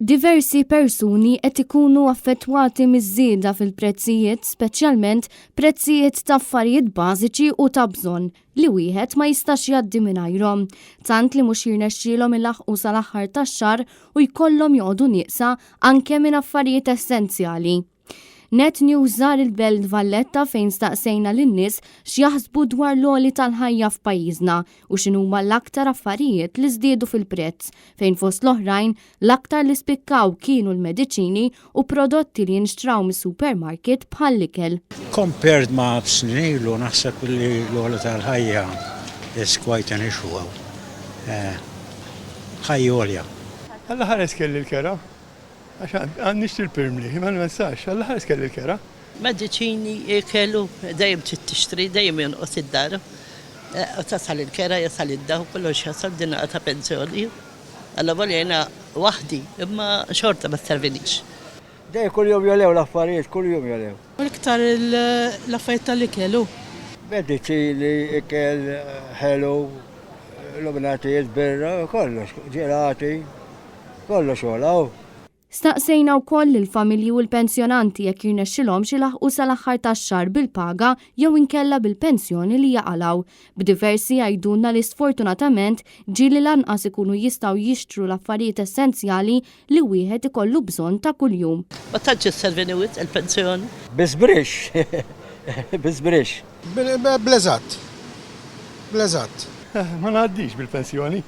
Diversi persuni qed ikunu affettwati miż-żieda fil-prezzijiet, speċjalment prezzijiet ta' affarijiet bażiċi u ta' bżonn li wieħed ma jistax jgħaddi mingħajrhom, tant li mhux jirnexxielhom ilaħqu sal-aħħar tax-xahar u jkollhom joqogħdu nieqsa anke minn affarijiet essenzjali. Net News żar il-Belt Valletta fejn staqsejna lin-nies x'jaħsbu dwar l-għoli tal-ħajja f'pajjiżna u x'inhuma l-aktar affarijiet li żdiedu fil-prezz, fejn fost l-oħrajn l-aktar li spikkaw kienu l-mediċini u prodotti li jinxtraw mis-supermarket bħall-ikel. Compared ma' snin ilu naħseb li l-għoli tal-ħajja is quite an issue. Ħajja għolja. Alla ħares kelli l-kera. Għaxan għannix il-pirmli, ma n-mensax, għalla ħares kelli l-kera. Mediċini kellu dajem tixtri, dajem jonqos id-dar. Tasal il-kera, jasal id-daw, kollox jasal dinna ta' pensjoni. Għalla volja jena wahdi, imma xorta ma t-servinix. Dej kull jom jolew l-affarijiet, kull jom jolew. Iktar l-affarijiet tal-ikelu. Mediċini, ikel, ħelu, l-obnatijiet, birra, kollox, ġelati, kollox jolaw. Staqsejna wkoll il-familji u l-pensjonanti jekk jirnexxilhom ilaħqu sal-aħħar tax-xahar bil-paga jew inkella bil-pensjoni li jaqalgħu. B'diversi jgħidulna li sfortunatament ġieli lanqas ikunu jistgħu jixtru l-affarijiet essenzjali li wieħed ikollu bżonn ta' kuljum. Ma tantx isservini wisq il-pensjoni. Bisbrix, bisbrix. Bleżat. Bleżat. Ma ngħaddix bil-pensjoni.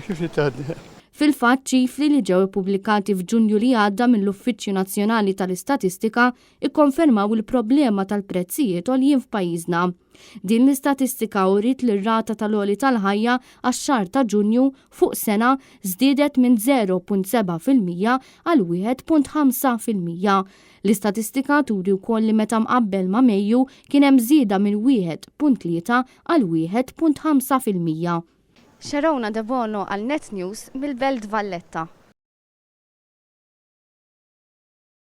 Kif li tgħaddi? Fil-fatt ċifri li ġew ippubblikati f'Ġunju li għadda mill-Uffiċċju Nazzjonali tal-Istatistika ikkonfermaw il-problema tal-prezzijiet għoljin f'pajjiżna. Din l-istatistika wriet li r-rata tal-għoli tal-ħajja għax-xahar ta' Ġunju fuq sena żdiedet minn 0.7% għal 1.5%. L-istatistika turi wkoll li meta mqabbel ma' Mejju kien hemm żieda minn 1.3 għal 1.5%. Xarowna De Bono għal Net News mill-Belt Valletta.